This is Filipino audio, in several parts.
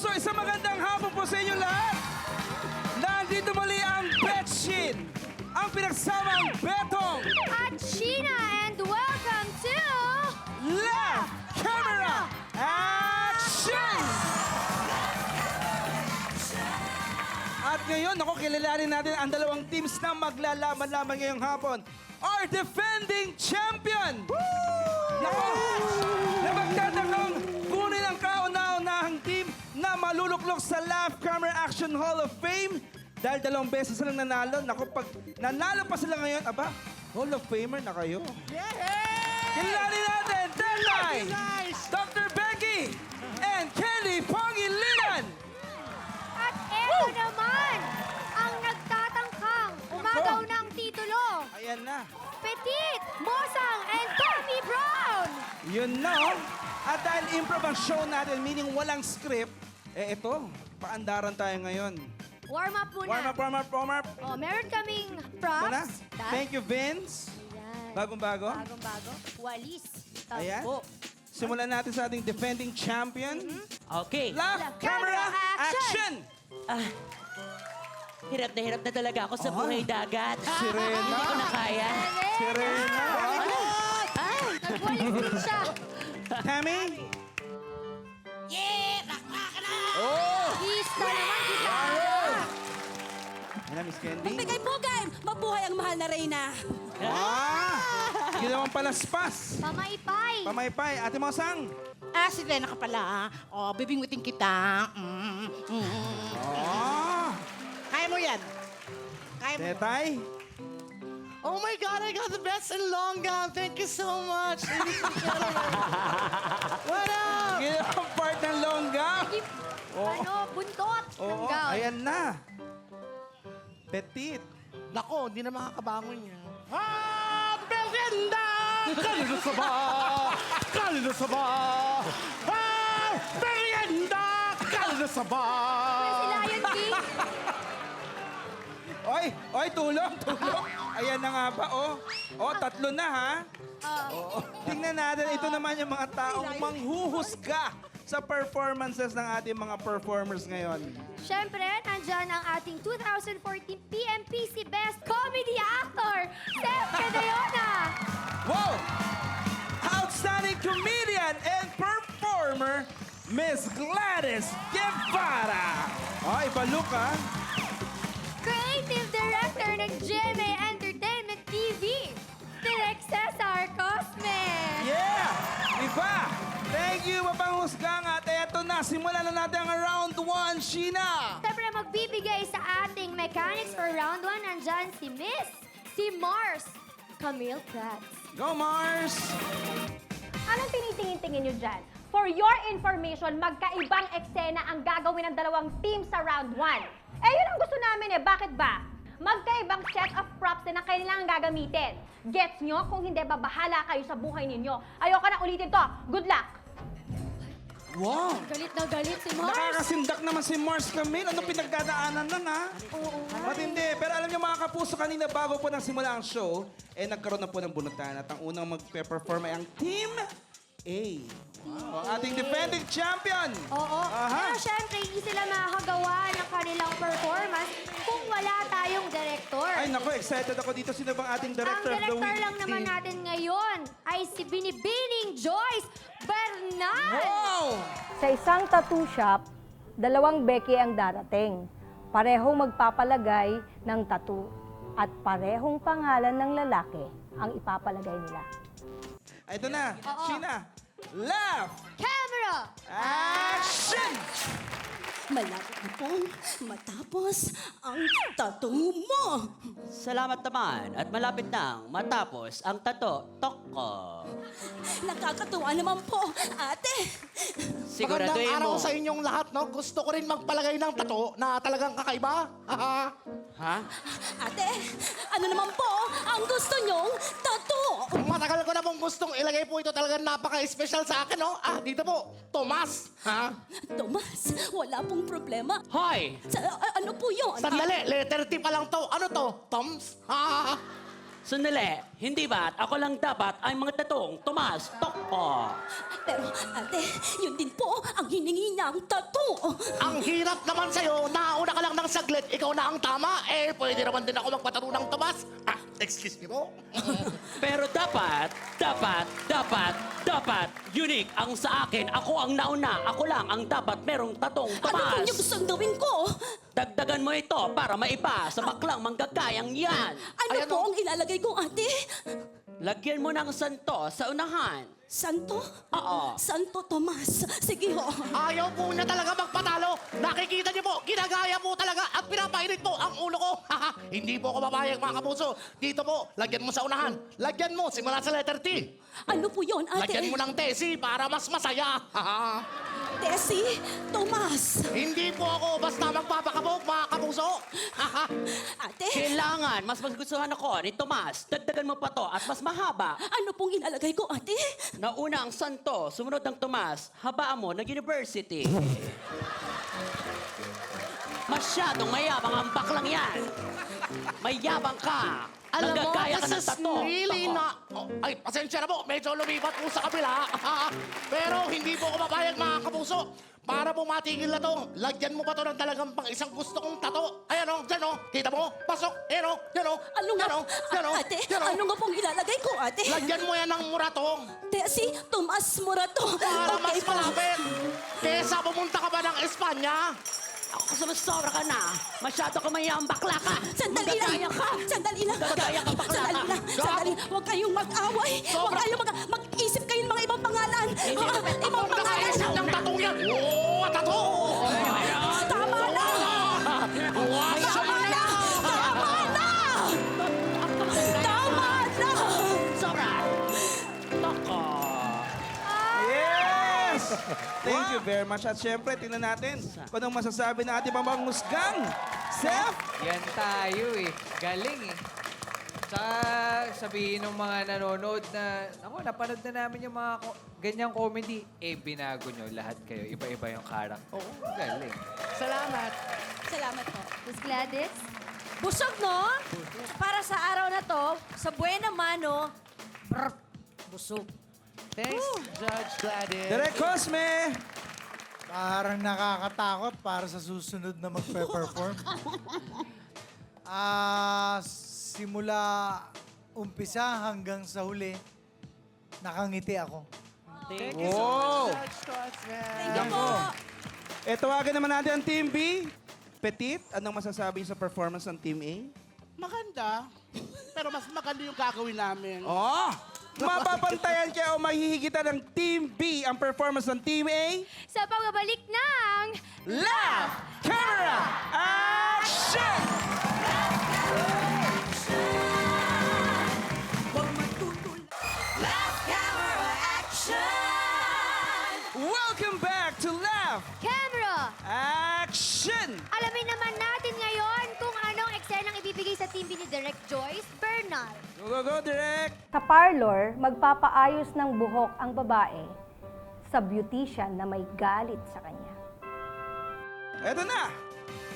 puso, isang magandang hapon po sa inyo lahat. Nandito muli ang Betchin, ang pinagsamang Betong, At Sheena, and welcome to... Left Camera Action! At ngayon, kilalanin natin ang dalawang teams na maglalaban-laban ngayong hapon. Our defending champion! Nako, na magtatanong kunin ang kauna-unahang team na maluluklok sa Laugh Camera Action Hall of Fame dahil 2 beses silang nanalo. Nako, pag nanalo pa sila ngayon, aba, Hall of Famer na kayo. Kilalanin natin, Delay, Dr. Becky, and Kelly Pangilinan! At eto naman, ang nagtatangkang umagaw ng titulo. Ayan na. Petit, Mosang, and Tommy Brown. Yun na, oh. At dahil improv ang show natin, meaning walang script, ito, paandaran tayo ngayon. Warm up muna. Warm up. Oh, meron kaming Muna. props. Thank you, Vince. Ayan. Bagong-bago. Bagong-bago. Walis. Ayan. Tagpo. Simulan natin sa ating defending champion. Okay. Laugh Camera Action! Hirap na talaga ako sa buhay dagat. Sirena. Hindi ko na kaya. Serena. Nagwalis din siya. Tammy. Is na naman kita. Ano, Miss Candy? Magbigay pugay! Mabuhay ang mahal na Reyna! Ginawang palaspas. Pamaypay. Pamaypay. Ate Mosang. Si Reyna ka pala. Bibingwitin kita. Kaya mo yan. Kaya mo. Tetay. Oh my God, I got the best in long gown. Thank you so much. What up? Ginawang part ng longga. Buntot ng Oo, gown. ayan na. Petit. Nako, hindi na makakabangon niya. Belinda! Kanino sa ba? Kanino sa ba? Belinda! Kanino sa ba? Si Lion King. Oy, tulong. Ayan na nga ba, oh. Oh, 3 na, ha? Oo. Tingnan natin, ito naman yung mga taong manghuhusga sa performances ng ating mga performers ngayon. Siyempre, nandyan ang ating 2014 PMPC Best Comedy Actor, Seth Cadayona. Wow! Outstanding comedian and performer, Miss Gladys Guevara. Ay, baluk, ha? Creative Director ng GMA Entertainment TV, Direk Cesar Cosme. Yeah! Iba! Thank you, mapanghusgang. At eto na, simulan na natin ang round 1, Sheena! Siyempre, magbibigay sa ating mechanics for round 1, nandyan si Mars, Camille Prats. Go, Mars! Anong tinitingin-tingin nyo dyan? For your information, magkaibang eksena ang gagawin ng dalawang team sa round 1. Yun ang gusto namin Bakit ba? Magkaibang set of props din ang kailangan gagamitin. Gets nyo? Kung hindi, babahala kayo sa buhay ninyo. Ayoko na ulitin to. Good luck! Wow! Galit na galit si Mars. Nakakasindak naman si Mars Camille. Ano pinagdadaanan nun, ha? Oo. Matindi. Pero alam niyo mga kapuso, kanina bago po nang simula ang show, nagkaroon na po ng bunutan. At ang unang magpe-perform ay ang Team A. Wow. Ang ating defending champion. Oo. Aha. Pero syempre, hindi sila makakagawa ng kanilang performance kung wala tayong director. Ay, naku, excited ako dito. Sino bang ating Ang director of the director week? lang naman natin ngayon ay si Binibining Joyce Bernal. Wow! Sa isang tattoo shop, 2 Becky ang darating. Parehong magpapalagay ng tattoo at parehong pangalan ng lalaki ang ipapalagay nila. Ito na, Oo. Sheena. Laugh! Camera! Action! Malapit na pong matapos ang tattoo mo. Salamat naman at malapit nang matapos ang tok ko. Nakakatuwa naman po, ate. Siguraduhin Magandang araw mo. sa inyong lahat, no? Gusto ko rin magpalagay ng tato na talagang kakaiba. Ha? Ate, ano naman po ang gusto nyong tattoo? Matagal ko na pong gustong ilagay po ito, talagang napaka-special sa akin, no? Dito po, Tomas. Tomas, wala pong problema. Hoy! Ano po yun? Sandali, letter T pa lang to. Ano to? Toms? Sandali, hindi ba't ako lang dapat ay mga tatong Tomas Tokpo? Pero ate, yun din po ang hiningi niya ng tattoo. Ang hirap naman sa'yo, nauna ka lang ng saglit, ikaw na ang tama. Eh, pwede naman din ako magpaturo ng Tomas. Excuse me po. Pero dapat, unique ang sa akin. Ako ang nauna. Ako lang ang dapat merong tatong Ano pong Tomas. yung gustong gawin ko? Dagdagan mo ito para maiba sa baklang manggagayang yan. Ano Ayan, po ang ilalagay ko, ate? Lagyan mo ng santo sa unahan. Santo? Oo. Santo Tomas. Sige ho. Ayaw po niya talaga magpatalo. Nakikita niyo po, ginagaya po talaga at pinapainit po ang ulo ko. Hindi po ako papayag, mga kapuso. Dito po, lagyan mo sa unahan. Lagyan mo, simula sa letter T. Ano po yon, ate? Lagyan mo ng tesi para mas masaya. Tessie, Tomas. Hindi po ako basta magpapakabog, mga kapuso. Ate, Kailangan, mas magustuhan ako ni Tomas. Dagdagan mo pa to at mas mahaba. ano pong ilalagay ko, ate? Nauna ang santo, sumunod ang Tomas, habaan mo ng university. Masyadong mayabang ang baklang yan. Mayabang ka. Alam mo, Nanggagaya ka this ng is tato. really not... Oh, ay, pasensya na po. Medyo lumipat po sa kabila. Pero hindi po ako papayag, mga kapuso. Para po matigil na to, lagyan mo pa to ng talagang pang isang gusto kong tato. Ayan o, dyan o. Kita mo? Pasok. Ayan o, dyan o. Ano nga? Dyan o, dyan o. Ate, dyan o. ano nga pong ilalagay ko, ate? Lagyan mo yan ng muratong Tessie, Tomas Morato. para mas po. malapit. Kesa pumunta ka ba ng Espanya? Ako sumusobra ka na. Masyado ka mayabang bakla ka. Sandali lang. Manggagaya ka. Sandali lang. Manggagaya ka, bakla Sandali ka. lang. Sandali. Huwag kayong mag-away. Huwag kayong mag-isip kayo ng mga ibang pangalan. Ibang pangalan. Nakaisip ng tatong yan. Oo, tato! Tama na! Tama na! Tama na! Tama na! Sobra. Toko. Yes! Thank you very much. At syempre, tingnan natin kung anong masasabi ng ating mamangusgang. Seth? Yan tayo eh. Galing eh. Tsaka sabihin ng mga nanonood na, ako, napanood na namin yung mga ganyang comedy. Eh, binago nyo lahat kayo. Iba-iba yung karakter. Oo, galing. Salamat. Salamat po. Miss Gladys? Busog, no? Para sa araw na to, sa buena mano, busog. Thanks, Judge Gladys. Direk Cosme! Parang nakakatakot para sa susunod na magpe-perform. Simula umpisa hanggang sa huli, nakangiti ako. Thank you Wow! so much, Judge Cosme. Thank you po. Tawagan naman natin ang Team B. Petit, anong masasabi sa performance ng Team A? Maganda. Pero mas maganda yung gagawin namin. Oh! Mapapantayan kaya o mahihigitan ng Team B ang performance ng Team A? Sa pagbabalik ng... Laugh! Camera! Action! Welcome back to Laugh! Camera! Action! Alamin naman natin ngayon kung anong eksenang ibibigay sa team B ni Direk Joyce Bernal. Go, go, go, Direk! Sa parlor, magpapaayos ng buhok ang babae sa beautician na may galit sa kanya. Eto na!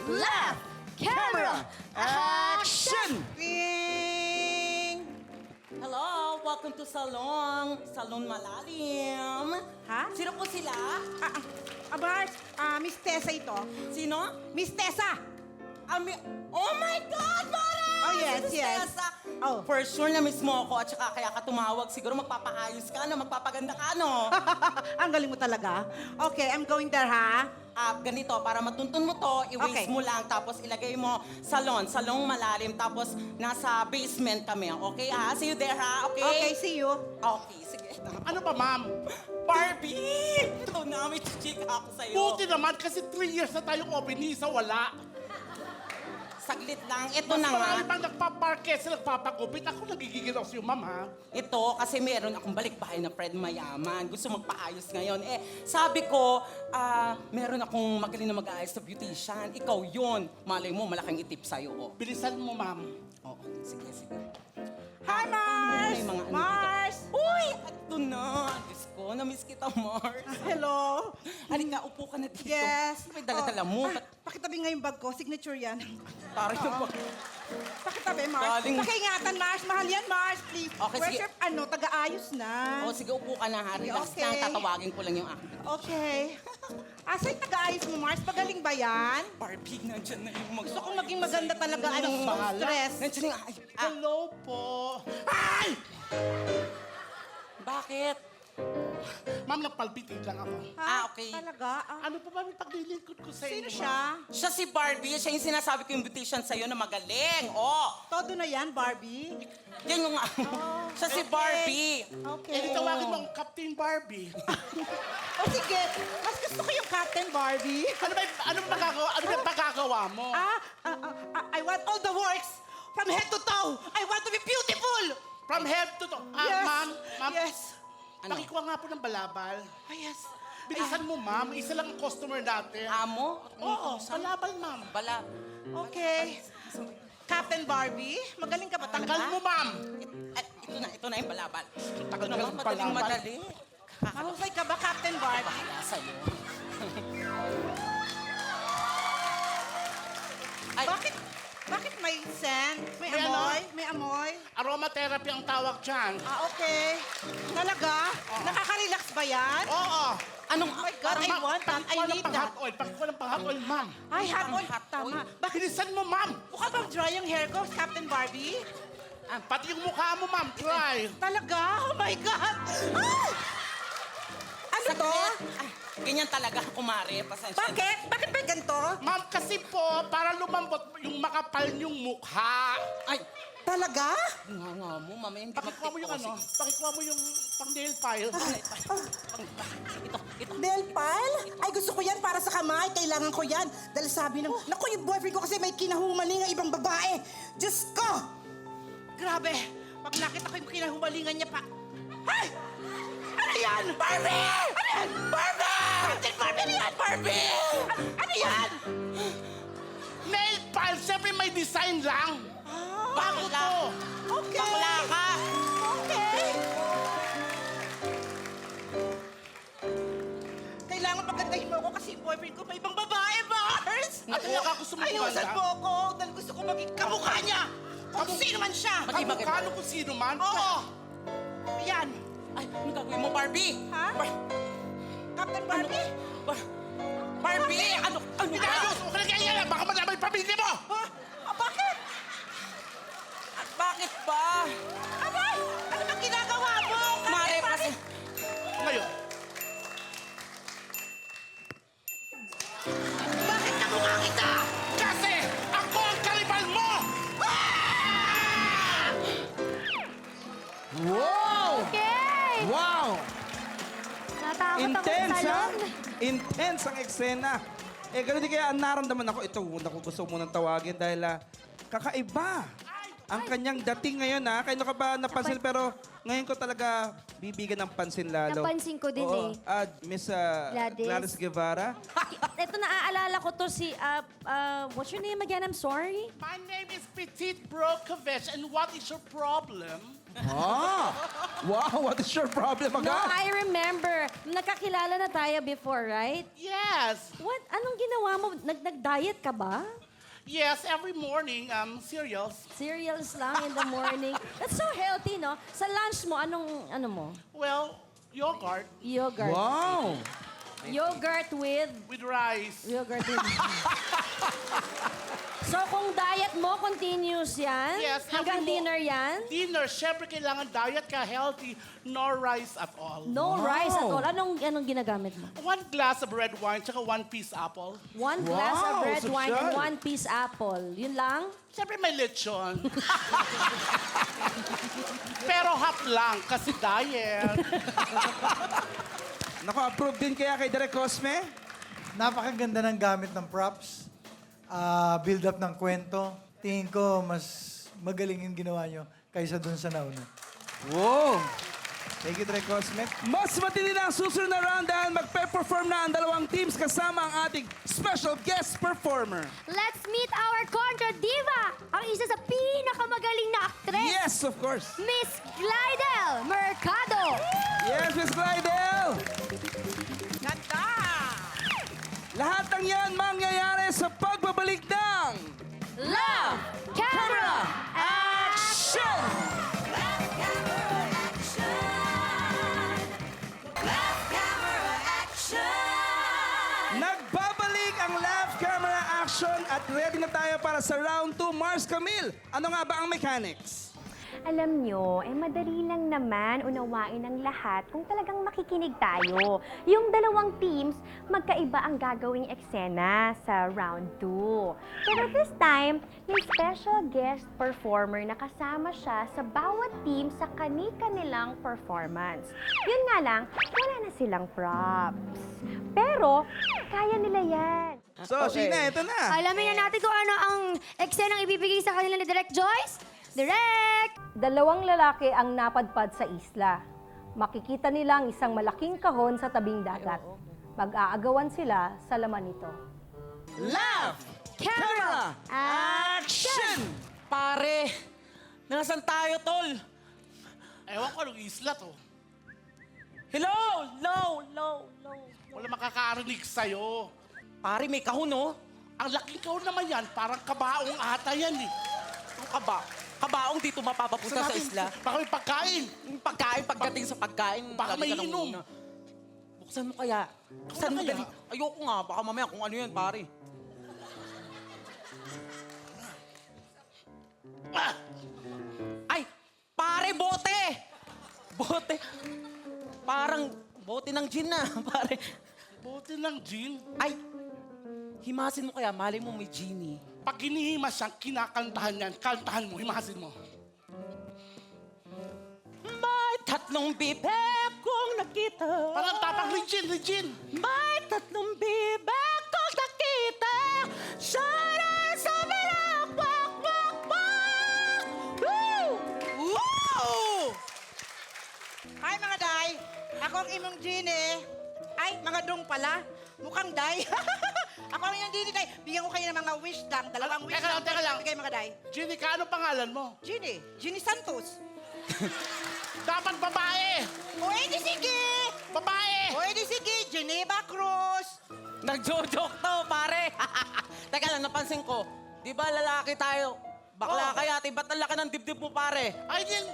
Laugh! Camera! Action! Hello, welcome to Salon. Salon Malalim. Ha? Sino po sila? Abars, Miss Tessa ito. Sino? Miss Tessa! Oh my God, Mara! Oh, yes, Si Miss yes. Tessa. Oh. For sure na miss mo ako at saka kaya ka tumawag. Siguro magpapaayos ka, no? Magpapaganda ka, no? Ang galing mo talaga. Okay, I'm going there, ha? Ganito, para matuntun mo to, i-waste Okay. mo lang, tapos ilagay mo salong malalim, tapos nasa basement kami, okay ha? See you there ha, okay? Okay, see you. Okay, sige. Ano pa, ma'am? Barbie! Ito na, may chichika ako sa'yo. Buti naman kasi 3 years na tayong openisa, wala. Saglit lang, ito Mas na nga. marami pang nagpaparkes, nagpapagupit. Ako nagigigil ako sa'yo, ma'am, ha? Ito, kasi meron akong balikbahay na friend mayaman. Gusto magpaayos ngayon. Eh, sabi ko, meron akong magaling na mag-aayos sa beautician. Ikaw yun. Malay mo, malaking itip sa'yo. Oh. Bilisan mo, ma'am. Oo, sige, sige. Hi, Mars! May mga ano Mars! dito. Uy, ito na. Diyos ko, na-miss kita, Mars. Hello? Halika, upo ka na dito. Yes. Ano may dala-dala mo? Pakitabi nga yung bag ko. Signature yan. Tara yung pag... Pakitabi, Mars. Galing- Pakiingatan, Mars. Mahal yan, Mars. Please. Okay, Where's sige. your, taga-ayos na? Oh, sige, upo ka na, ha. Relax Okay. lang. Tatawagin ko lang yung akin. Okay. Asa yung nag-aayos mo, Mars? Magaling ba yan? Barbie, nandyan na yung Gusto ko maging maganda talaga. Anong stress? Nandyan na yung... Hello po. Ay! Bakit? Ma'am, napalpitin lang ako. Okay. Talaga? Ah, Ano pa ba yung paglilingkod ko sa sino inyo, siya? Siya si Barbie. Siya yung sinasabi ko invitation sa'yo na magaling. Oh! Todo na yan, Barbie? Yan yung... Siya si Barbie. Okay. Eh, di tawagin mo ang Captain Barbie. O sige, mas gusto ko yung Captain Barbie. ano ba magagawa mo? I want all the works from head to toe. I want to be beautiful. From head to toe. Yes. Ma'am, Yes. Ano? pakikuha nga po ng balabal. Yes. Bilisan mo, ma'am. Isa lang ang customer natin. Amo? Oo, balabal, ma'am. Bala. Okay. Captain Barbie, magaling ka ba Tanggal talaga? mo, ma'am. Ito na yung balabal. Tagal Ito naman, ng madaling balabal. madali. Mahusay ka ba, Captain Barbie? Bahala sa'yo. Ay, Bakit may scent? May May ano? amoy? May amoy? Aromatherapy ang tawag dyan. Okay. Talaga? Nakaka-relax ba yan? Oo. anong... Oh my God, I want that. I need that. Pakikuha ng pang-hot oil, ma'am. Ay, hot oil. hot Tama. oil? Bakit? Bilisan mo, ma'am. Mukha bang dry yung hair ko, Captain Barbie? Pati yung mukha mo, ma'am. Try. Talaga? Oh my God! Ah! Ano to? Saglit. Ay, ganyan talaga, kumare. Pasensya. Bakit? Bakit ba ganito? Ma'am, kasi po, para lumambot yung makapal yung mukha. Ay, Talaga? nga mo, mamaya hindi Pakikuha mo yung ano, pakikuha mo yung pang-nail file. Ito. Nail file? Ay, gusto ko yan para sa kamay. Kailangan ko yan. Dahil sabi ng... Naku, yung boyfriend ko kasi may kinahumaling ng ibang babae. Diyos ko! Grabe! Pag nakita ko yung kinahumalingan niya pa... Ay! Ano yan? Barbie! Ano yan? Barbie! Captain Barbie! Ano yan? Barbie! Ano yan? Nail file, siyempre may design lang. Bago to. Okay. Bakla ka. Okay. Kailangan pagandahin mo ako kasi yung boyfriend ko may ibang babae, Mars! Naku, baka gusto mo Ayusan gumanda. mo ako dahil gusto ko maging kamukha niya! Kung sino man siya! Kamukha ano kung sino man. Oo! Yan! Ay, ano gagawin mo, Barbie? Ha? Captain Barbie? Barbie! Ano ba? Pinayos mo ka na ganyan. Baka malaman yung pamilya mo. Ha? Bakit? Bakit ba? Abay! Ano bang ginagawa mo? Mare, Captain kasi... Barbie? Ngayon, Bakit kamukha kita? kasi ako ang kalipal mo! Wow! Okay! Wow! Natakot ako sa Intense, ha? salon. Intense ang eksena. Eh, ganun din kaya ang naramdaman ako. Ito, naku, gusto mo nang tawagin dahil kakaiba. Ang kanyang dating ngayon, ha? Kaya ka ba napansin? Pero ngayon ko talaga bibigyan ng pansin lalo. Napansin ko din, Oo. eh. Miss Gladys. Gladys Guevara. Ito, naaalala ko to si... what's your name again? I'm sorry. My name is Petit Brokovich, and what is your problem? Ah! Wow, what is your problem No, agad? I remember. Nakakilala na tayo before, right? Yes. What? Anong ginawa mo? Nag-diet ka ba? Yes, every morning, cereals. Cereals lang in the morning. That's so healthy, no? Sa lunch mo, ano mo? Well, yogurt Yogurt. Wow! Yogurt with... with rice. Yogurt with... So, kung diet mo, continuous yan? Yes, Hanggang every mo- dinner yan? Dinner, syempre kailangan diet ka, healthy, no rice at all. No Wow. rice at all. Anong ginagamit mo? 1 glass of red wine, tsaka 1 piece apple. 1 glass of Wow, red wine and sosyal. 1 piece apple. Yun lang? Siyempre may lechon. Pero hot lang, kasi diet. Naku, approve din kaya kay Direk Cosme? Napakaganda ng gamit ng props. Build up ng kwento. Tingin ko mas magaling yung ginawa nyo kaysa dun sa nauna. Wow! Thank you, Direk Cosme. Mas matindi na ang susunod na round dahil magpe-perform na ang dalawang teams kasama ang ating special guest performer. Let's meet our contra diva, ang isa sa pinakamagaling na aktres, Yes, of course. Miss Glidel Mercado. Yes, Miss Glidel! Ganda! Lahat ng yan mangyayari sa pagbabalik ng Love, Camera, Action! Nagbabalik ang live camera action at ready na tayo para sa round 2. Mars Camille, ano nga ba ang mechanics? Alam nyo, madali lang naman unawain ng lahat kung talagang makikinig tayo. Yung dalawang teams, magkaiba ang gagawing eksena sa round 2. Pero this time, may special guest performer na kasama siya sa bawat team sa kani-kanilang performance. Yun nga lang, wala na silang props. Pero, kaya nila yan. So, Sheena, ito na. Alamin na natin kung ano ang eksenang ibibigay sa kanila ni Direct Joyce. Direct! Dalawang lalaki ang napadpad sa isla. Makikita nila ang isang malaking kahon sa tabing dagat. Mag-aagawan sila sa laman nito. Live camera action! Pare, nasan tayo, tol? Ewan ko, anong isla to? Hello? Low, low, low. Wala makakarinig sa'yo. Pare, may kahon, oh. Ang laking kahon naman yan, parang kabaong ata yan eh. Ang kabaong dito mapapapunta sa isla. Baka may pagkain. Yung pagkain, pagdating sa pagkain, Baka dali ka may nang inom. muna. Buksan mo kaya. Buksan mo kaya? dali. Ayoko nga, baka mamaya kung ano yun, pare. Ah! Ay, pare, bote! Bote. Parang bote ng gin na, pare. Bote ng gin. Ay, himasin mo kaya, malay mo may genie. Pag hinihimas siyang kinakantahan yan, kantahan mo, himasin mo. May tatlong bibig kong nakita. Parang tapak ni Gin. May tatlong bibig kong nakita. Sana sa bilang wak, wak, wak. Woo! Wow! Hi mga day! Ako ang imong Genie. Ay, mga dong pala. Mukhang day. Ako ang inyong Genie day. Bigyan ko kayo ng mga wish lang. Dalawang wish lang. Teka lang. Bigay mga day. Ginny ka, ano pangalan mo? Genie. Genie Santos. Dapat babae! O, edi sige! Babae! O, edi sige! Geneva Cruz! Nagjo-joke to, pare. Teka lang, napansin ko. Di ba lalaki tayo? Bakla Oo. kaya, ba't ang laki ng dibdib mo, pare? Ay, din.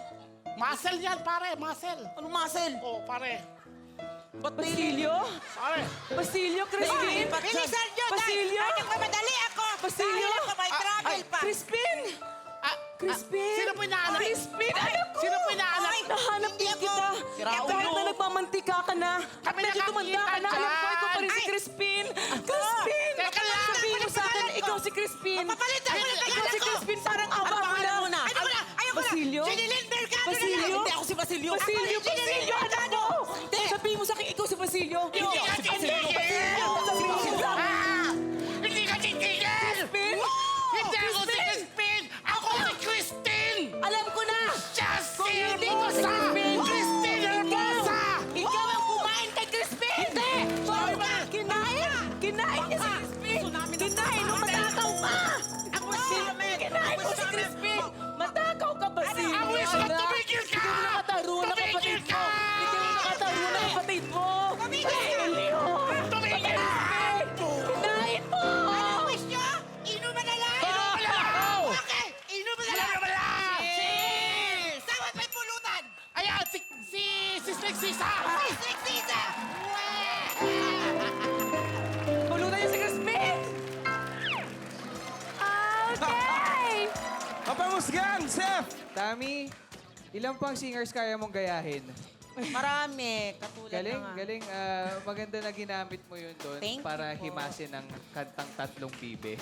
Muscle yan, pare. Muscle. Anong muscle? Oh, pare. Basilio? Pare. Basilio, Crispin? Bilisan nyo, day! Basilio? Ay, nagmamadali ako! Basilio? Dahil ako may travel pa! Crispin? Crispin? Sino po inaanap? Crispin, alam ko! Sino po inaanap? Ay, Nahanap hindi din ako. kita. Sira Kahit ulo. na nagmamantika ka na. Kami Medyo tumanda ka na. nakakita Alam ko, ikaw pa rin si Ay. Crispin. Crispin! Teka lang. Sabihin mo sa akin, Pangalan ko. ikaw si Crispin. Papalitan ko na Ikaw pangalan si ko. Crispin, parang awa mo pangalan na. Ayoko na! Ayoko na! Basilio? Jeneline Mercado na lang! Basilio? Hindi ako si Basilio! Basilio, Ako si Jeneline Basilio, anak Mercado! ko! Sabihin mo sa akin, ikaw si Basilio. Hindi ka titigil! Ah! Hindi ka titigil! Crispin? Hindi ako si Crispin! Ako si Christine! Alam ko na! Just Kung si hindi ko si Hermosa! Crispin! Christine Hermosa! Ikaw ang kumain kay Crispin! Hindi! Kinain! Kinain niya si Crispin! Kinain nung matakaw pa! Ako si Kinain mo si Crispin! Matakaw ka ba, Silvia? Ang wish mo, tumigil ka! Ikaw na nakataruan ng Tumigil kapatid mo! ka! Ikaw na nakataruan ng kapatid mo! Basilio! Tumigil! Kinain mo! Anong wish nyo? Inuman na lang! Inuman na lang! Okay! Inuman na lang! Wala wala! Sawat may pulutan! Ayan, si Snake Sisa! Si Sisa! Pulutan niya si Crispin! Okay! Mapamusgang, Seth! Tami, ilang pang singers kaya mong gayahin? Marami. Katulad Galing, na nga. galing. Maganda na ginamit mo yun doon Thank para you po. himasin ng kantang Tatlong Bibe.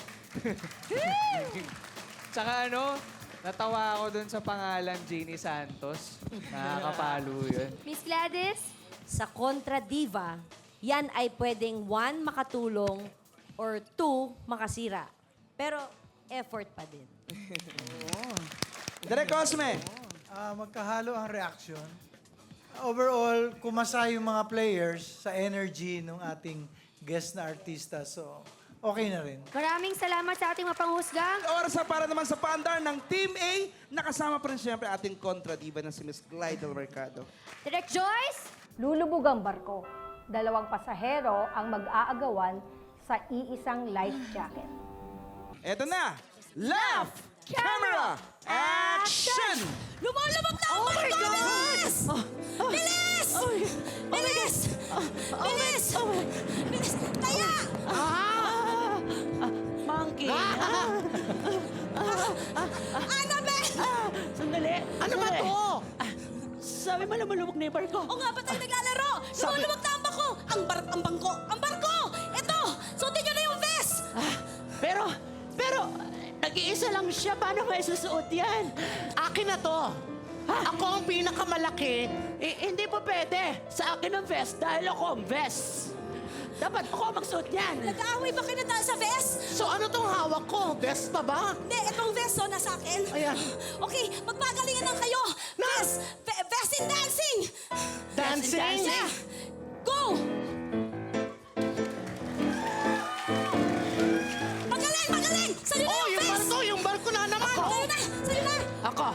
Tsaka natawa ako doon sa pangalan Jeannie Santos. Nakakapalo yun. Miss Gladys? Sa Kontra Diva, yan ay pwedeng 1 makatulong or 2 makasira. Pero effort pa din. Direk Cosme. Magkahalo ang reaction. Overall, kumasa yung mga players sa energy ng ating guest na artista. So, okay na rin. Maraming salamat sa ating mapanghusgang. Oras na para naman sa pandar ng Team A. Nakasama pa rin siyempre ating kontradiva na si Miss Glidel Mercado. Direct Joyce? Lulubog ang barko. 2 pasahero ang mag-aagawan sa iisang life jacket. Eto na. Laugh! Camera! Action! Lumalabag na ang barko! Bilis! Bilis! Bilis! Bilis! Kaya! Monkey. Annabelle! Sandali. Ano ba to? Sabi mo lumulubog na yung barko. O nga ba tayo naglalaro? Lumuluwag na ang bangko! Ang bangko! Ang barko! Ito! Suotin nyo na yung vest! Pero, nag-iisa lang siya. Paano may susuot yan? Akin na to. Ako ang pinakamalaki. Hindi po pwede. Sa akin ang vest dahil ako ang vest. Dapat ako ang magsuot yan. Nag-aaway ba kayo na dahil sa vest? So ano tong hawak ko? Vest pa ba? Hindi, itong vest o nasa akin. Ayan. Okay, magpagalingan lang kayo. Vest! Vest in dancing! Dancing? Yeah! Go! Magaling! Magaling! Sa'yo na Oh, yung vest! yung barko na naman. Sa'yo na! Sa'yo na! Ako,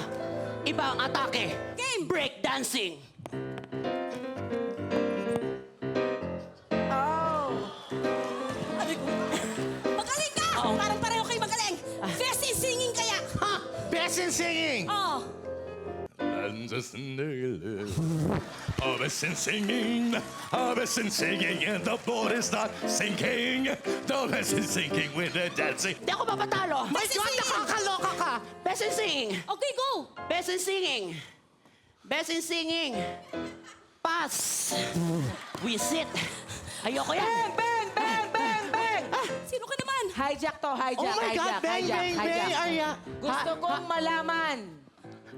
iba ang atake. Game! Break dancing. Magaling ka! Parang pareho kayo magaling. Vest in singing kaya. Ha? Best in singing. Oh. I've been singing, I've been singing, and the boat is not sinking. The best is sinking with the dancing. Hindi ako mapatalo. My Best in God, singing. nakakaloka ka. Best in singing. Okay, go! Best in singing. Best in singing. Pass. Wisit. Ayoko yan. Bang! Bang! Bang! Bang! Sino ka naman? Hijack to, hijack, Oh my God, bang, bang, bang. Arya. Gusto kong malaman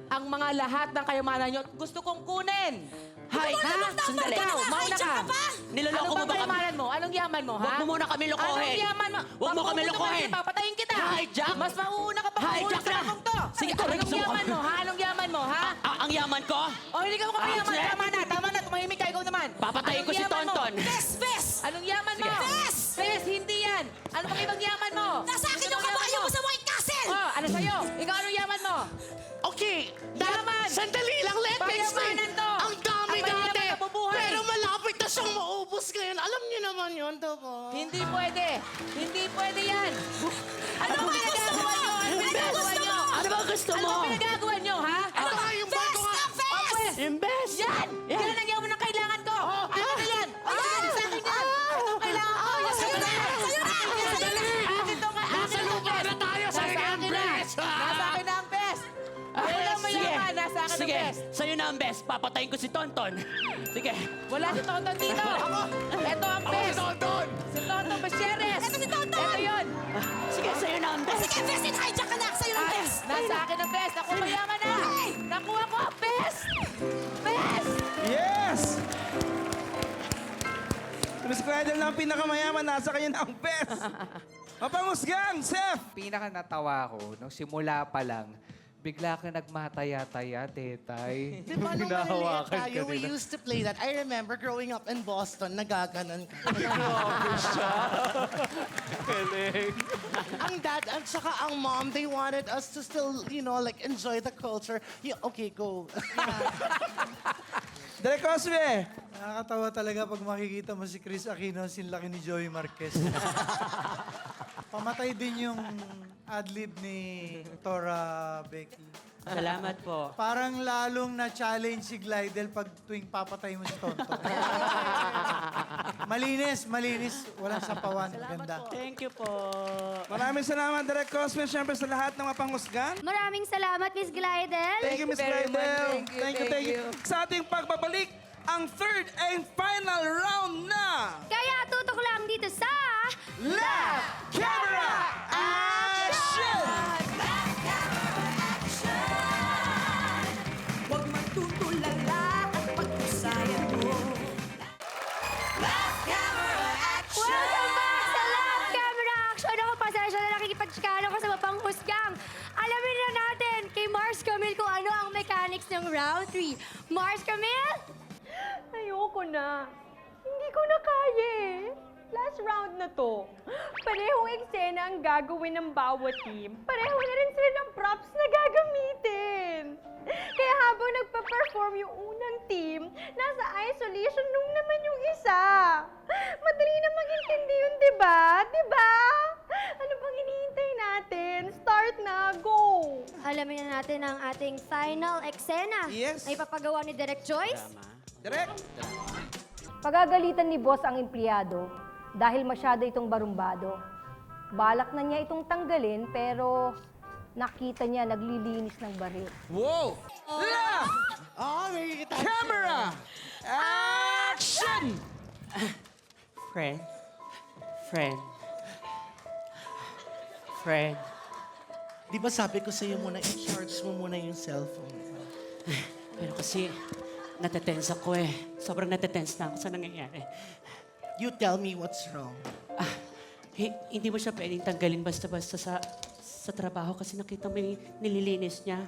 ang mga lahat ng kayamanan nyo. Gusto kong kunin. Hay, sandali. Ikaw, mauna Hijack ka pa? Niloloko Ano mo bang ba kami? kayamanan mo? Anong yaman mo, ha? Huwag mo muna kami lokohin. Anong yaman mo? Huwag mo kami Pag lokohin. Papatayin kita. Hijack? Mas mauuna ka pa Hijack sa na. akong to. Sige, Anong gusto mo. yaman mo, ha? Anong yaman mo, ha? Ang yaman ko? O, hindi ka mo kayaman. sige. Tama na. Tumahimik ka, ikaw naman. Papatayin ko Anong si yaman mo? Tonton. Vest! Vest! Anong yaman mo? Vest! Vest, hindi yan. Ano pang ibang yaman mo? Nasa akin yung kabayo mo sa White Castle! Oh, ano sa'yo? Ikaw, anong yaman mo? Okay, Yaman. sandali lang, let me explain. Payamanan to. Ang dami Ang mayaman dati. na mabubuhay. Pero malapit na siyang maubos ngayon. Alam niyo naman yun, diba? Hindi pwede. Hindi pwede yan. Ano Ano ba ba gusto pinagagawa mo? nyo? Ano Ano pinagagawa gusto nyo? mo? Ano ba gusto Ano mo? ba pinagagawa nyo, ha? Ito nga yung barko nga. Vest! Imbes. Yan! Yan ang yaman ng kailangan ko! Ano na yan? Ayan! Sa akin yan! Ang kailangan ko! Yan! Sa'yo na! Sa'yo na! Sa'yo na! Akin to nga! Nasa lupa na tayo sa Nasa akin na! Imbes. Nasa akin na ang best! Wala mayaman! Nasa akin ang Sige, best! sa'yo na ang best. Papatayin ko si Tonton. Sige. Wala si Tonton dito! Ito ang best! Tonton! Si Tonton Basyeres! Ito si Tonton! Ito yun! Sige, sa'yo na ang best. Sige, vest in hijack ka na! Sa'yo ng vest! Nasa akin ang best! Ako mayaman na! Nakuha ko ang best! Best! Yes! Miss Cradle na ang pinakamayaman, nasa kayo na ang best. Mapangusgang, Seth! Pinaka natawa ko, nung simula pa lang, bigla ka nagmataya-taya, tetay. Di ba nung maliliit Hinahawakan tayo, ka we nila. used to play that. I remember growing up in Boston, nagaganon ka. Ang dad at saka ang mom, they wanted us to still, you know, like enjoy the culture. Okay, go. Direk Cosme! Nakakatawa talaga pag makikita mo si Chris Aquino, sinlaki ni Joey Marquez. Pamatay din yung adlib ni Tora Becky. Salamat po. Parang lalong na-challenge si Glidel pag tuwing papatay mo si Tonto. Malinis, malinis. Walang sapawan. Ganda. Thank you po. Maraming salamat, Direk Cosme, siyempre sa lahat ng mapangusgan. Maraming salamat, Miss Glidel. Thank you, Miss very much. Cradle. Thank you. Sa ating pagbabalik, ang third and final round na Kaya tutok lang dito sa... Left Camera Action! Huwag magtutulala at pagpusayan mo. Welcome back sa Love Camera Action! Ako, pasensya na nakikipagsikano ko sa mapanghusgang. Alamin na natin kay Mars Camille kung ano ang mechanics ng round 3. Mars Camille? Ayoko na. Hindi ko na kaya eh. Last round na to. Parehong eksena ang gagawin ng bawat team. Pareho na rin sila ng props na gagamitin. Kaya habang nagpa-perform yung unang team, nasa isolation room naman yung isa. Madali na mag-intindi yun, di ba? Di ba? Ano bang hinihintay natin? Start na, go! Alamin na natin ang ating final eksena. Yes. Na ipapagawa ni Direk Joyce. Direk! Pagagalitan ni boss ang empleyado dahil masyado itong barumbado. Balak na niya itong tanggalin pero nakita niya naglilinis ng baril. Wow! Left! May kita. Camera! Action! Friend. Di ba sabi ko sa'yo muna, i-charge mo muna yung cellphone. Pero kasi, natetense ako eh. Sobrang natetense na ako sa nangyayari. You tell me what's wrong. Hindi mo siya pwedeng tanggalin basta-basta sa trabaho kasi nakita mo yung nililinis niya.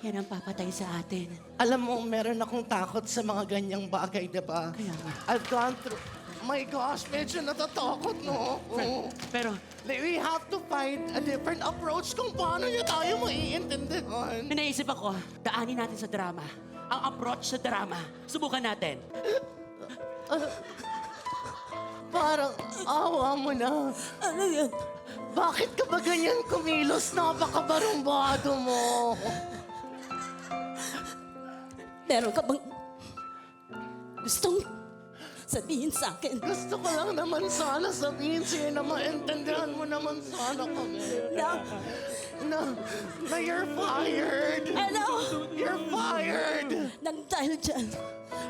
Yan ang papatay sa atin. Alam mo, meron akong takot sa mga ganyang bagay, diba? Kaya nga. I've gone through... My gosh, medyo natatakot, no? Oo. Pero, We have to find a different approach kung paano niya tayo maiintindihan. may naisip ako, daanin natin sa drama. Ang approach sa drama. Subukan natin. Parang awa mo na. Ano yan? Bakit ka ba ganyan kumilos? Napakabarumbado mo. Meron ka bang gustong sabihin sa akin? Gusto ko lang naman sana sabihin sa'yo na maintindihan mo naman sana kami. Na you're fired. Ano? You're fired. Nang dahil dyan,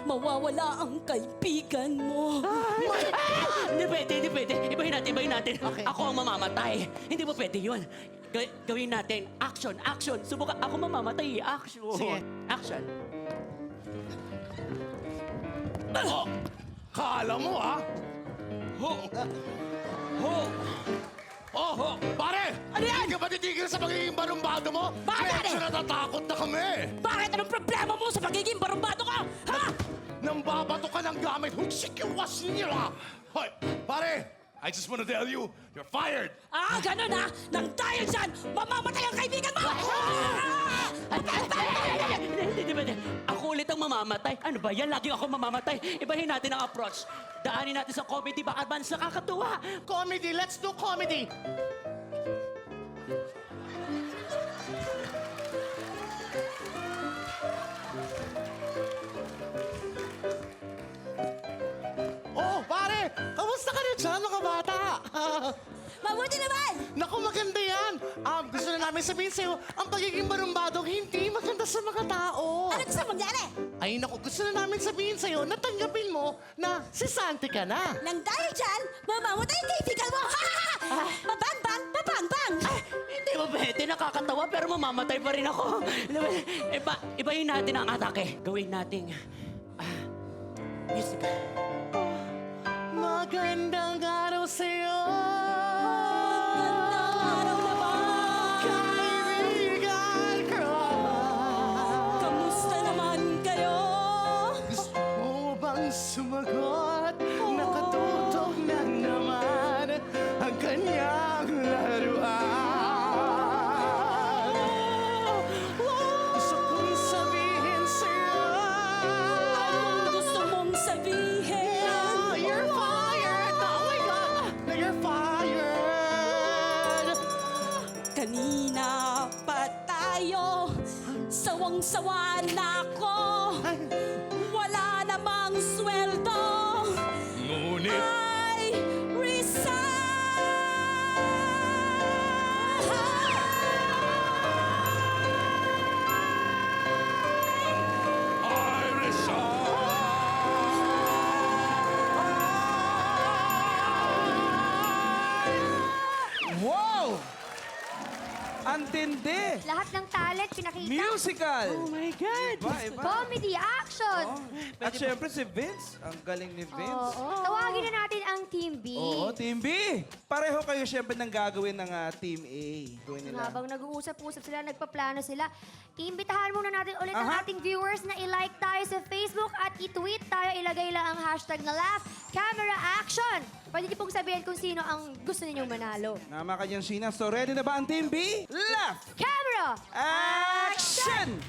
mawawala ang kaibigan mo. Hindi pwede. Ibahin natin. Okay. Ako ang mamamatay. Hindi mo pwede yun. Gawin natin. Action. Subukan. Ako mamamatay. Action. Sige. Action. Oh, kala mo, ha? Pare! Ano yan? Hindi ka ba titigil sa pagiging barumbado mo? Bakit, pare? Medyo natatakot na kami. Bakit? Anong problema mo sa pagiging barumbado ka? Ha? Nang babato ka ng gamit, huksik yung was nila. Hoy, pare! I just want to tell you, you're fired. Ganun ha? Nang dahil dyan, mamamatay ang kaibigan mo! Hindi pwede. Ako ulit ang mamamatay. Ano ba yan? Lagi ako mamamatay. Ibahin natin ang approach. Daanin natin sa comedy. Baka advance nakakatuwa. Comedy, let's do comedy. Oh, pare! Kamusta ka na dyan, mga bata? Mabuti naman! Naku, maganda yan. Gusto na namin sabihin sa'yo, ang pagiging barumbado hindi maganda sa mga tao. Ano gusto mong mangyari? Ay, naku, gusto na namin sabihin sa'yo na tanggapin mo na si Santi ka na. Nang dahil dyan, mamamatay ang kaibigan mo! Babang-bang! Babang-bang! Hindi mo pwede. Nakakatawa pero mamamatay pa rin ako. Ibahin natin ang atake. Gawin nating music. Magandang araw sa'yo. Magandang araw naman! Kaibigan ko. Kamusta naman kayo? Gusto mo bang sumagot? Nakatutok na naman ang kanyang laruan. Gusto kong sabihin sa'yo. Anong gusto mong sabihin? You're fired! Oh my God! You're fired! Kanina pa tayo, sawang-sawa na ako. Wala namang sweldo. Ngunit, I Wow! Ang tindi! Lahat ng talent pinakita. Musical! Oh my God! Iba. Comedy, action. At syempre si Vince. Ang galing ni Vince. Tawagin na natin ang Team B. Oo, Team B. Pareho kayo syempre ng gagawin ng Team A. Gawin nila. Habang nag-uusap-usap sila, nagpaplano sila, iimbitahan muna natin ulit ang Aha. ating viewers na i-like tayo sa Facebook at i-tweet tayo. Ilagay lang ang hashtag na laugh, camera, action. Pwede niyo pong sabihin kung sino ang gusto ninyong manalo. Nama ka dyan, Sheena. So ready na ba ang Team B? Left! Camera! Action!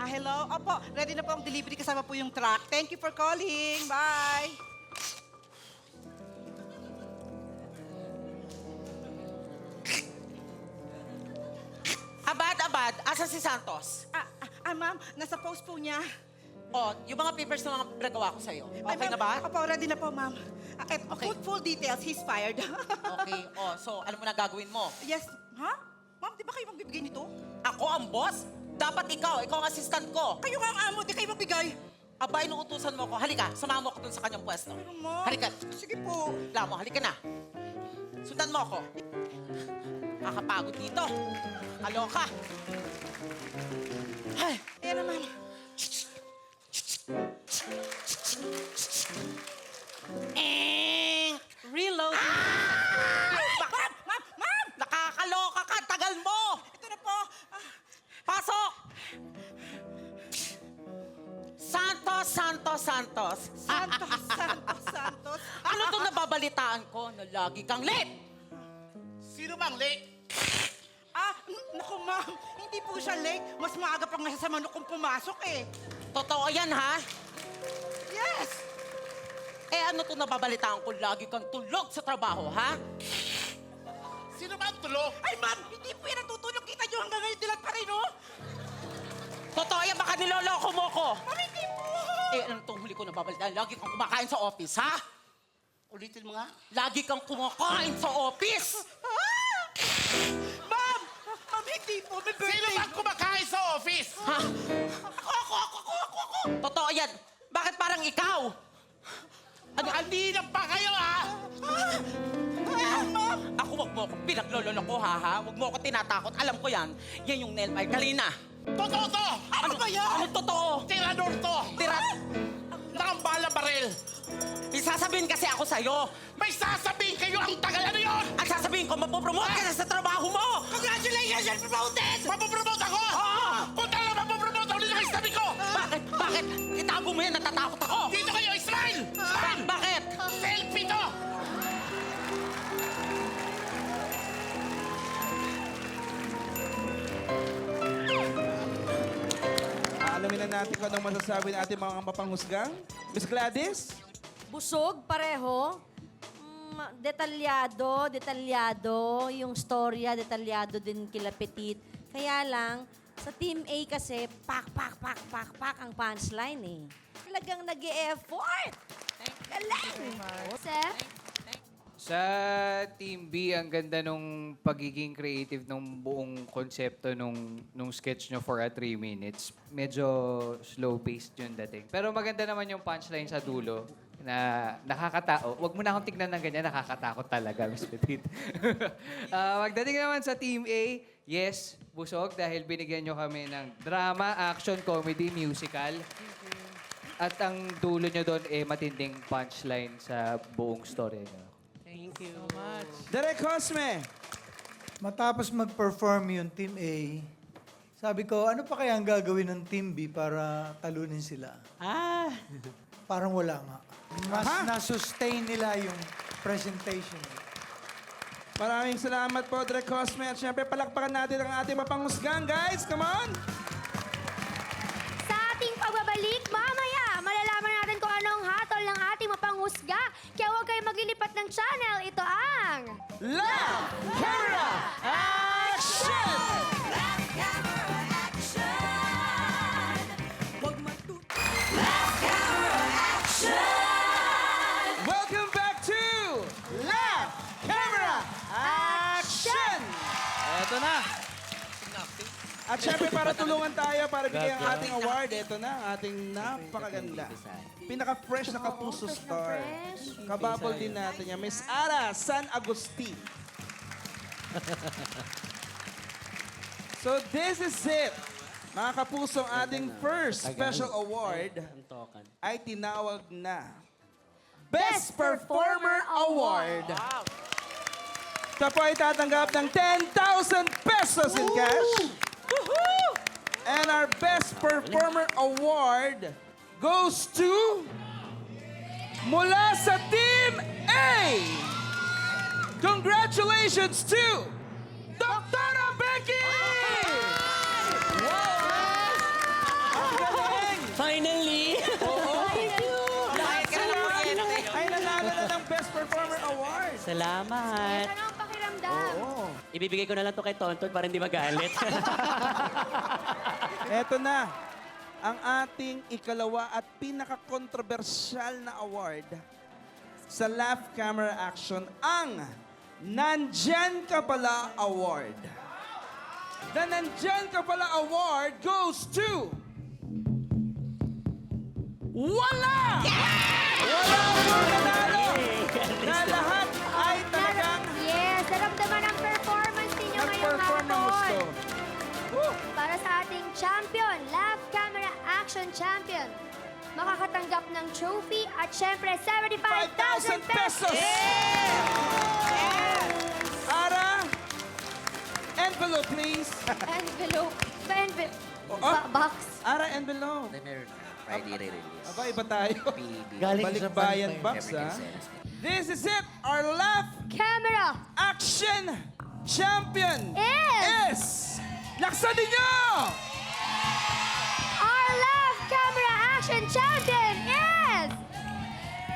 Hello? Opo, ready na po ang delivery kasama po yung truck. Thank you for calling. Bye! Abad, asa si Santos? Ma'am, nasa post po niya. Oh, yung mga papers na mga pinagawa ko sa'yo. Okay na ba? Opo, ready na po, ma'am. Okay. Full details, he's fired. Okay. Oh, so ano mo na gagawin mo? Yes, ha? Ma'am, di ba kayo magbibigay nito? Ako ang boss? Dapat ikaw ang assistant ko. Kayo nga ang amo, di kayo magbigay. Aba, inuutusan mo ko. Halika, sumama mo ako dun sa kanyang pwesto. Ma'am, Halika. sige po. Lamo, halika na. Sundan mo ako. Kakapagod dito. Kaloka. Ay, Ayan na, ma'am. Reload. Ma'am! Nakakaloka ka. Tagal mo. Ito na po. Pasok! Santos. Santos. Ano to nababalitaan ko na lagi kang late? Sino bang late? Naku, ma'am. Hindi po siya late. Mas maaga pang nasa sa manok kung pumasok eh. Totoo yan, ha? Yes! Ano to nababalitaan ko lagi kang tulog sa trabaho, ha? Sino ba ang tulog? Ay, ma'am! Hindi po yan natutulog. Kita nyo hanggang ngayon dilat pa rin, oh! Totoo yan, baka niloloko mo ko. Ma'am, hindi po! Ano tong huli ko nababalitaan? Lagi kang kumakain sa office, ha? Ulitin mo nga. Lagi kang kumakain sa office! Ma'am! Ma'am, hindi po. May birthday. Sino bang kumakain sa office? Ha? Ako! Totoo yan. Bakit parang ikaw? Andi na pa kayo, ha? Ma'am! Ako, wag mo ako pinaglololoko, ha? Wag mo ako tinatakot. Alam ko yan. Yan yung nail file. Kalina. Totoo to! Ano ba yan? Ano totoo? Tirador to! Nakambala baril! May sasabihin kasi ako sa'yo. May sasabihin kayo ang tagal ano yun! Ang sasabihin ko, mapopromote ka na sa trabaho mo! Congratulations! You're promoted! Mapopromote ako! Oo! Kung talaga mapopromote ako, dito kayo sa tabi ko! Bakit? Bakit? Itago mo yan, natatakot ako! Dito kayo, Israel! Smile! Bakit? Selfie to! Alamin na natin kung anong masasabi ng ating mga mapanghusgang. Miss Gladys? Busog, pareho. Detalyado. Yung storya, detalyado din kila Petit. Kaya lang, sa Team A kasi, pak ang punchline eh. Talagang nag-e-effort. Galing! Seth? Sa Team B, ang ganda nung pagiging creative nung buong konsepto nung sketch nyo for a 3 minutes. Medyo slow-paced yung dating. Pero maganda naman yung punchline sa dulo na nakakatao. Huwag mo na akong tignan ng ganyan, nakakatakot talaga, Miss Petit. Magdating naman sa Team A, yes, busog dahil binigyan nyo kami ng drama, action, comedy, musical. At ang dulo nyo doon, matinding punchline sa buong story nyo. Thank you so much. Direk Cosme? Matapos mag-perform yung Team A, sabi ko, ano pa kaya ang gagawin ng Team B para talunin sila? Parang wala nga. Mas na-sustain nila yung presentation. Maraming salamat po, Direk Cosme. At syempre, palakpakan natin ang ating mapanghusgang. Guys, come on! Sa ating pagbabalik, mamaya, malalaman natin kung anong hatol ng ating mapanghusga. Kaya huwag kayo maglilipat ng channel. Ito ang... Love! Camera! Action! Welcome back to Love! Camera! Action! Eto na. At syempre, para tulungan tayo, para bigyan ang ating award, ito na, ang ating napakaganda. Pinaka-fresh na Kapuso Star. Kababol din natin yan. Miss Ara San Agustin. So this is it. Mga Kapuso, ang ating first special award ay tinawag na Best Performer Award. Ito po ay tatanggap ng 10,000 pesos in cash. And our Best Performer Award goes to mula sa Team A. Congratulations to Dr. Becky! Ang galing! Finally! Ay nanalo na ng Best Performer Award. Salamat. Ano ang pakiramdam? Ibibigay ko na lang to kay Tonton para hindi magalit. Eto na. ang ating ikalawa at pinaka-controversial na award sa Laugh Camera Action, ang Nandyan Ka Pala Award. The Nandyan Ka Pala Award goes to... Wala! Wala po nanalo! Na lahat ay talagang Yes, naramdaman ang performance ninyo ngayong nag-perform ng gusto. hapon. Para sa ating champion, Laugh Camera Action Champion, makakatanggap ng trophy at syempre 75,000 5,000 pesos! Ara, envelope please. Envelope. Oh. Box. Ara, envelope. Friday re-release. Aba, iba tayo. Galing Balikbayan box, ha? This is it, our Laugh Camera Action Champion is... Laksan ninyo! Our Laugh Camera Action Champion is...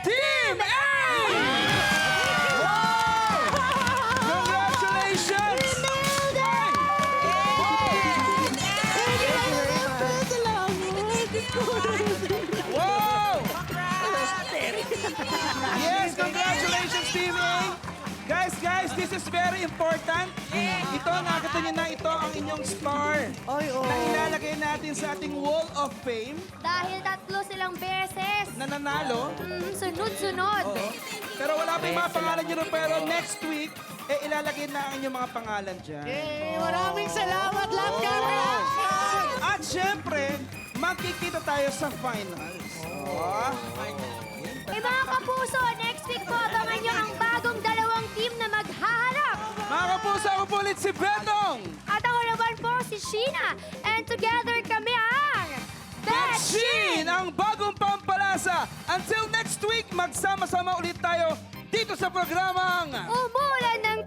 Team A! Wow! Congratulations! Wow! Yes, congratulations, Team A! Guys, this is very important. Ito, nakita niyo na, ito ang inyong star na ilalagay natin sa ating Wall of Fame Dahil 3 silang beses. na nanalo. Sunod-sunod. Pero wala pa yung mga pangalan niyo rin, pero next week, ilalagay na ang inyong mga pangalan dyan. Maraming salamat, Laugh Camera Action! At syempre, magkikita tayo sa finals. Eh mga kapuso, next week po, abangan nyo ang bagong 2 team na maghaharap. Mga kapuso, ako po ulit si Betong! At ako naman po si Sheena. And together kami ang... Betchin! Ang bagong pampalasa! Until next week, magsama-sama ulit tayo dito sa programang... Umulan ng